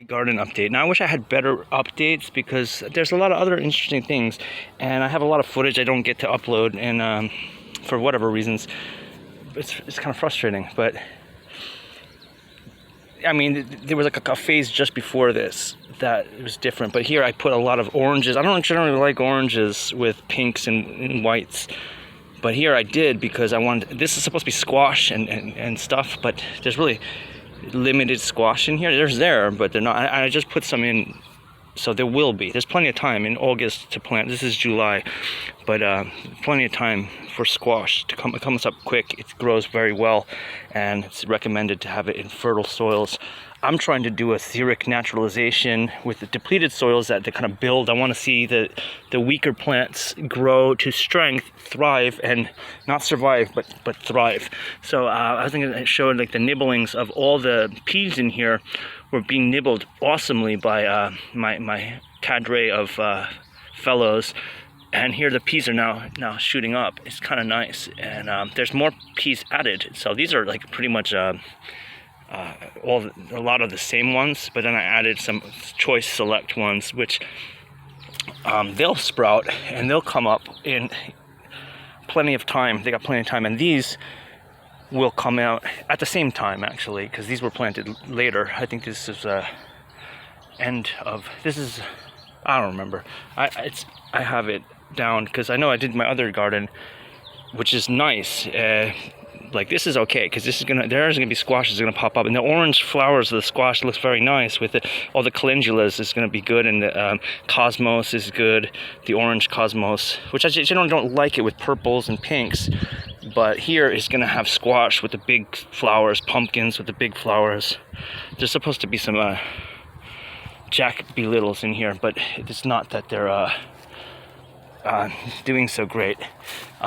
garden update. Now I wish I had better updates because there's a lot of other interesting things, and I have a lot of footage I don't get to upload, and for whatever reasons, it's kind of frustrating. But I mean, there was like a phase just before this that it was different. But here I put a lot of oranges. I don't generally like oranges with pinks and whites. But here I did because I wanted, this is supposed to be squash and stuff, but there's really limited squash in here. There, but they're not. I just put some in, so there will be. There's plenty of time in August to plant. This is July, but plenty of time for squash to come. It comes up quick. It grows very well, and it's recommended to have it in fertile soils. I'm trying to do a xeric naturalization with the depleted soils that they kind of build. I want to see the weaker plants grow to strength, thrive, and not survive, but thrive. So I was thinking it showed like the nibblings of all the peas in here were being nibbled awesomely by my cadre of fellows. And here the peas are now shooting up. It's kind of nice, and there's more peas added. So these are like pretty much a lot of the same ones, but then I added some choice select ones, which they'll sprout and they'll come up in plenty of time. They got plenty of time, and these will come out at the same time actually, because these were planted later. I think this is end of this is, I don't remember. I have it down because I know I did my other garden, which is nice. Like this is okay because this is there's gonna be squashes gonna pop up, and the orange flowers of the squash looks very nice with it. All the calendulas is gonna be good, and the cosmos is good. The orange cosmos, which I generally don't like it with purples and pinks, but here is gonna have squash with the big flowers, pumpkins with the big flowers. There's supposed to be some Jack B. Littles in here, but it's not that they're doing so great.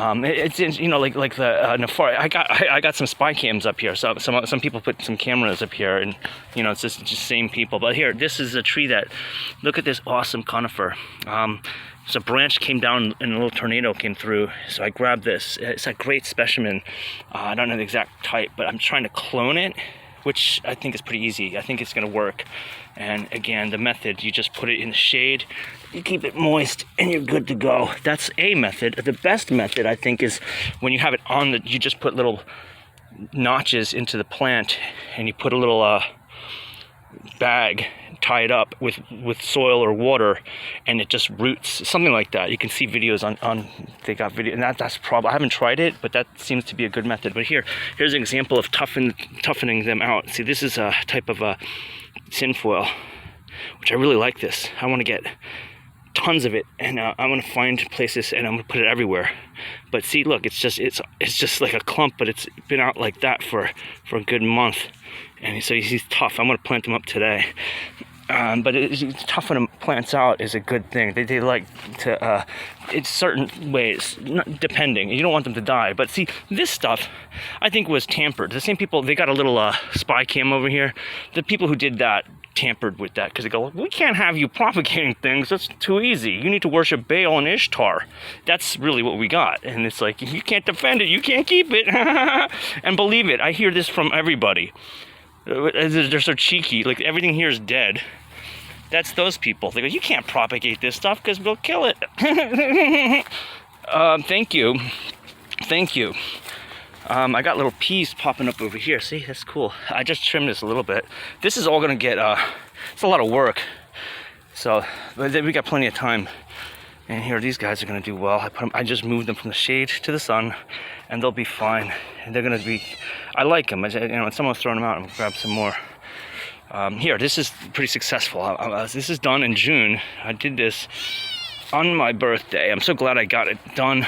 It's you know, like the Nefari. I got some spy cams up here. So some people put some cameras up here, and you know, it's just same people. But here, this is a tree that, look at this awesome conifer. So a branch came down and a little tornado came through. So I grabbed this. It's a great specimen. I don't know the exact type, but I'm trying to clone it, which I think is pretty easy. I think it's gonna work. And again, the method, you just put it in the shade, you keep it moist, and you're good to go. That's a method. The best method, I think, is when you have it on you just put little notches into the plant, and you put a little bag, tie it up with soil or water, and it just roots, something like that. You can see videos on they got video, and that's probably, I haven't tried it, but that seems to be a good method. But here's an example of toughening them out. See, this is a type of tinfoil, which I really like. This, I want to get tons of it, and I want to find places, and I'm gonna put it everywhere. But see, look, it's just like a clump, but it's been out like that for a good month, and so he's tough. I'm gonna plant them up today. But toughening plants out is a good thing. They like to, it's certain ways, depending. You don't want them to die. But see, this stuff, I think, was tampered. The same people, they got a little spy cam over here. The people who did that tampered with that because they go, we can't have you propagating things. That's too easy. You need to worship Baal and Ishtar. That's really what we got. And it's like, if you can't defend it, you can't keep it. And believe it, I hear this from everybody. They're so cheeky. Like, everything here is dead. That's those people. They go, you can't propagate this stuff because we'll kill it. Thank you. I got little peas popping up over here. See, that's cool. I just trimmed this a little bit. This is all gonna get, it's a lot of work. So, but we got plenty of time. And here, these guys are gonna do well. I just moved them from the shade to the sun, and they'll be fine. And they're gonna be, I like them. You know, when someone's throwing them out, I'm gonna grab some more. Here, this is pretty successful. This is done in June. I did this on my birthday. I'm so glad I got it done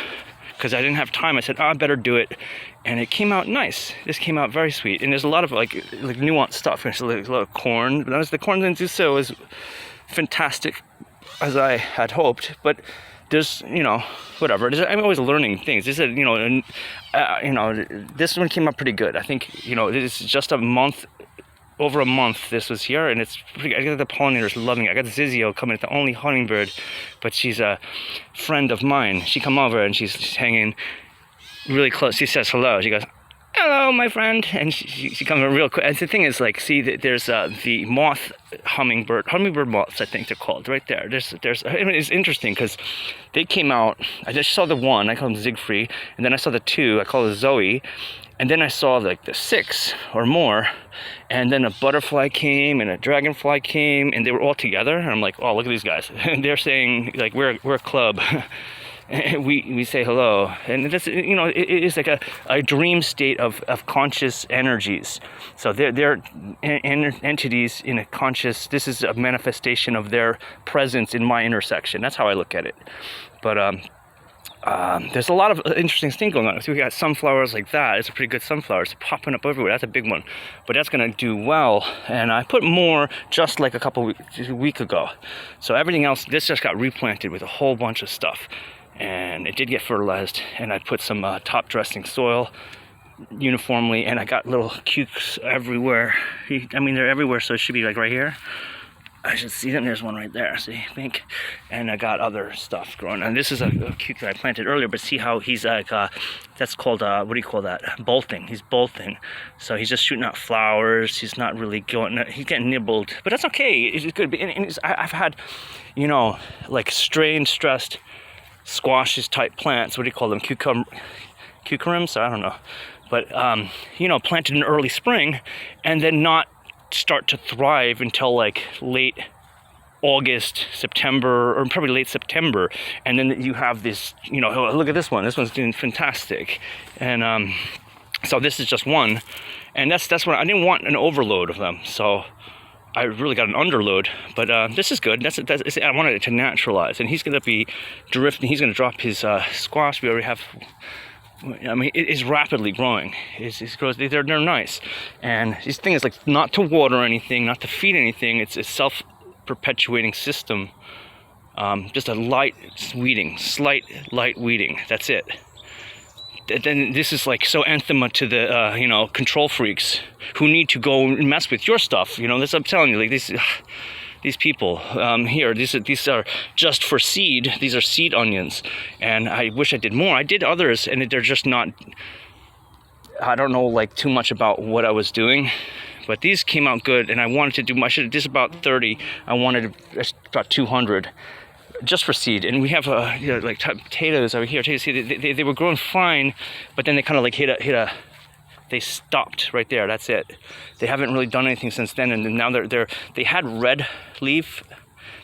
because I didn't have time. I said, I better do it. And it came out nice. This came out very sweet. And there's a lot of like nuanced stuff. There's a lot of corn. But the corn didn't do so as fantastic as I had hoped. But there's, you know, whatever. I'm always learning things. This is, you know, this one came out pretty good. I think, you know, it's just a month. Over a month this was here, and it's pretty, I got the pollinators loving it. I got the Zizio coming, the only hummingbird, but she's a friend of mine. She come over and she's hanging really close. She says hello. She goes, hello, my friend. And she comes real quick. And the thing is, like, see, there's the moth hummingbird moths, I think they're called, right there. I mean, it's interesting because they came out. I just saw the one, I call them Siegfried, and then I saw the two, I call it Zoe, and then I saw like the 6 or more, and then a butterfly came and a dragonfly came, and they were all together. And I'm like, oh, look at these guys. And they're saying like we're a club. we say hello, and that's, you know, it is like a dream state of conscious energies. So they're entities in a conscious. This is a manifestation of their presence in my intersection. That's how I look at it. But there's a lot of interesting things going on. So we got sunflowers like that. It's a pretty good sunflower. It's popping up everywhere. That's a big one, but that's gonna do well. And I put more just like a week ago. So everything else, this just got replanted with a whole bunch of stuff. And it did get fertilized, and I put some top dressing soil uniformly, and I got little cukes everywhere. I mean, they're everywhere, so it should be like right here. I should see them. There's one right there, see, pink. And I got other stuff growing. And this is a cuke that I planted earlier, but see how he's like, that's called, what do you call that? Bolting. He's bolting. So he's just shooting out flowers. He's not really going, he's getting nibbled, but that's okay. It's good. And I've had, you know, like strain stressed squashes type plants, what do you call them, cucumbers, I don't know, but you know, planted in early spring and then not start to thrive until like late August, September, or probably late September. And then you have this, you know, oh, look at this one's doing fantastic. And so this is just one, and that's what I didn't want, an overload of them, so I really got an underload, but this is good. I wanted it to naturalize, and he's going to be drifting. He's going to drop his squash. We already have. I mean, it is rapidly growing. It grows. They're nice, and this thing is like not to water anything, not to feed anything. It's a self-perpetuating system. Just a slight light weeding. That's it. Then this is like so anthema to the you know, control freaks who need to go and mess with your stuff. You know, this, I'm telling you, like these people here, these are just for seed. These are seed onions, and I wish I did more. I did others, and they're just not. I don't know like too much about what I was doing, but these came out good, and I wanted to do. I should have just about 30. I wanted about 200. Just for seed. And we have you know, like potatoes over here. See, they were growing fine, but then they kind of like they stopped right there. That's it. They haven't really done anything since then, and now they had red leaf.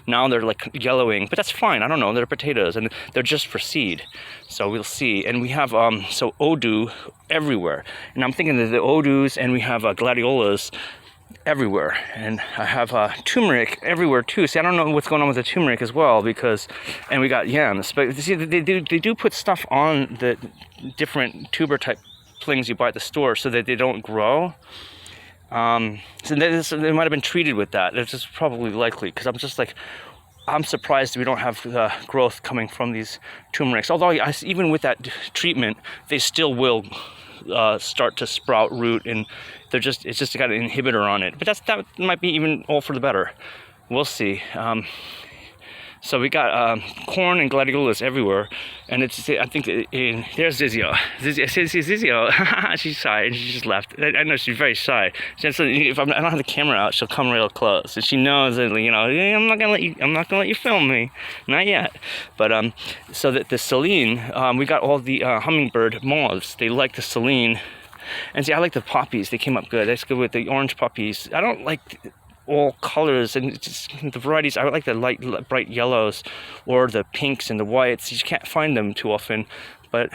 Now they're like yellowing, but that's fine. I don't know. They're potatoes, and they're just for seed. So we'll see. And we have so Odoo everywhere, and I'm thinking that the Odoos, and we have gladiolas everywhere, and I have turmeric everywhere too. See, I don't know what's going on with the turmeric as well, because, and we got yams, but see, they do put stuff on the different tuber type things you buy at the store so that they don't grow. So they might have been treated with that. It's just probably likely, because I'm just like, I'm surprised we don't have growth coming from these turmerics. Although even with that treatment, they still will start to sprout root, and it's just got an inhibitor on it. But that might be even all for the better. We'll see. So we got corn and gladiolas everywhere, and I think there's Zizio. Zizio, she's shy, and she just left. I know she's very shy. So if I don't have the camera out, she'll come real close, and she knows that, you know, I'm not gonna let you film me, not yet. But so that the Celine, we got all the hummingbird moths. They like the Celine, and see, I like the poppies. They came up good. That's good with the orange poppies. I don't like all colors, and just the varieties. I like the light bright yellows or the pinks and the whites. You can't find them too often. But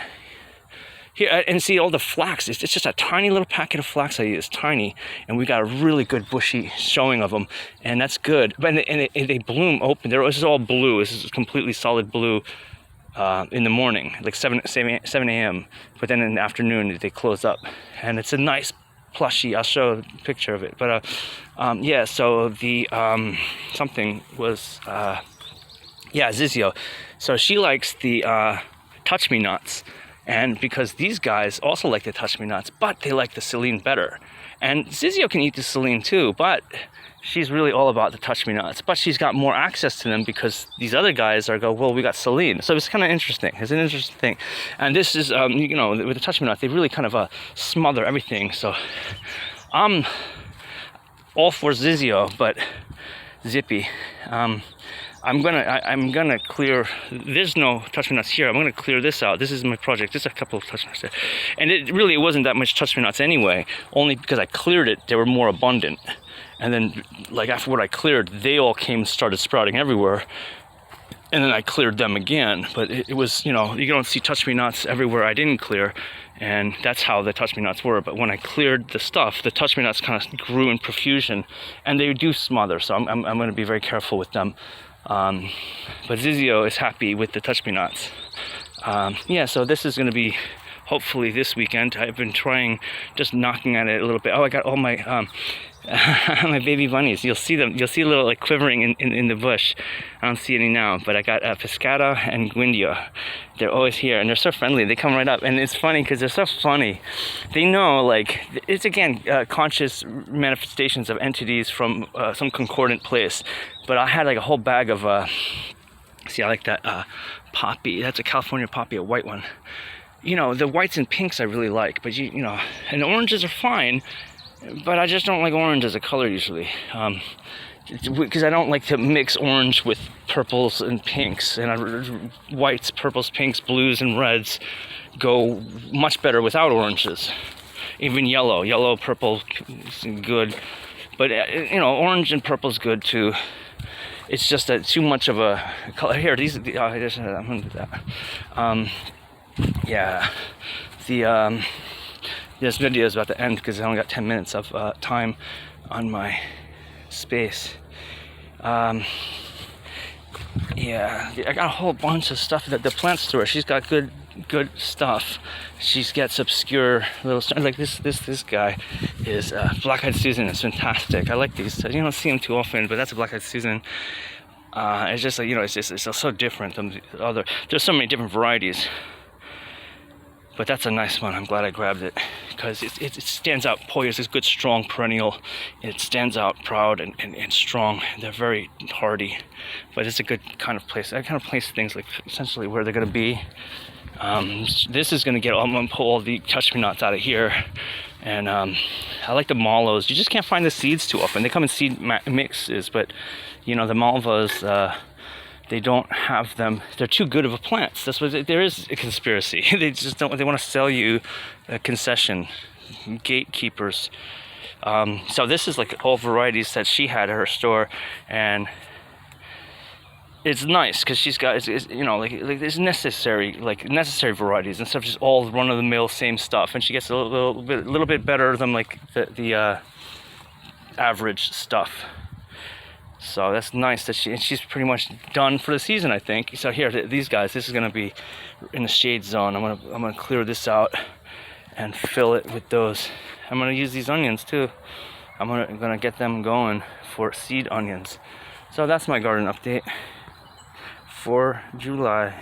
here, and see all the flax, it's just a tiny little packet of flax I use, tiny, and we got a really good bushy showing of them, and that's good. But they bloom open. This is all blue. This is completely solid blue in the morning, like 7 a.m. But then in the afternoon they close up, and it's a nice plushy. I'll show a picture of it. But yeah, so the something was Zizio. So she likes the touch me nuts, and because these guys also like the touch me nuts, but they like the Celine better. And Zizio can eat the Celine too, but she's really all about the touch me nots. But she's got more access to them because these other guys well, we got Celine. So it's kind of interesting. It's an interesting thing. And this is, you know, with the touch me nots, they really kind of smother everything. So I'm all for Zizio, but Zippy. I'm gonna clear. There's no touch me nuts here. I'm gonna clear this out. This is my project. There's a couple of touch me nuts there, and it wasn't that much touch me nuts anyway. Only because I cleared it, they were more abundant. And then, like after what I cleared, they all started sprouting everywhere. And then I cleared them again. But it was, you know, you don't see touch me nuts everywhere I didn't clear, and that's how the touch me nuts were. But when I cleared the stuff, the touch me nuts kind of grew in profusion, and they do smother. So I'm going to be very careful with them. But Zizio is happy with the touch me nuts. Yeah, so this is going to be hopefully this weekend. I've been trying just knocking at it a little bit. Oh, I got all my my baby bunnies. You'll see them. You'll see a little like quivering in the bush. I don't see any now, but I got Piscata and Guindia. They're always here, and they're so friendly. They come right up, and it's funny because they're so funny. They know, like, it's again conscious manifestations of entities from some concordant place. But I had like a whole bag of see, I like that poppy. That's a California poppy, a white one. You know, the whites and pinks I really like, but you know, and the oranges are fine. But I just don't like orange as a color usually, because I don't like to mix orange with purples and pinks, and whites, purples, pinks, blues, and reds go much better without oranges. Even yellow, purple is good, but you know, orange and purple is good too. It's just that too much of a color. Here, I'm gonna do that. Yeah, this video is about to end because I only got 10 minutes of time on my space. Yeah, I got a whole bunch of stuff that the plant store. She's got good stuff. She gets obscure little stuff. Like this guy is Black-Eyed Susan. It's fantastic. I like these. You don't see them too often, but that's a Black-Eyed Susan. It's just like, you know, it's so different than the other. There's so many different varieties. But that's a nice one. I'm glad I grabbed it because it stands out. Poyos is good, strong perennial. It stands out proud and strong. They're very hardy, but it's a good kind of place. I kind of place things like essentially where they're going to be. This is going to get. I'm going to pull all the touch me nuts out of here, and I like the mallows. You just can't find the seeds too often. They come in seed mixes, but you know the malvas. They don't have them. They're too good of a plants. That's what there is a conspiracy. They just don't. They want to sell you a concession, gatekeepers. So this is like all varieties that she had at her store, and it's nice because she's got, you know, like it's necessary varieties instead of just all run of the mill same stuff. And she gets a little bit better than like the average stuff. So that's nice that she's pretty much done for the season, I think. So here, these guys, this is gonna be in the shade zone. I'm gonna clear this out and fill it with those. I'm gonna use these onions too. I'm gonna get them going for seed onions. So that's my garden update for July.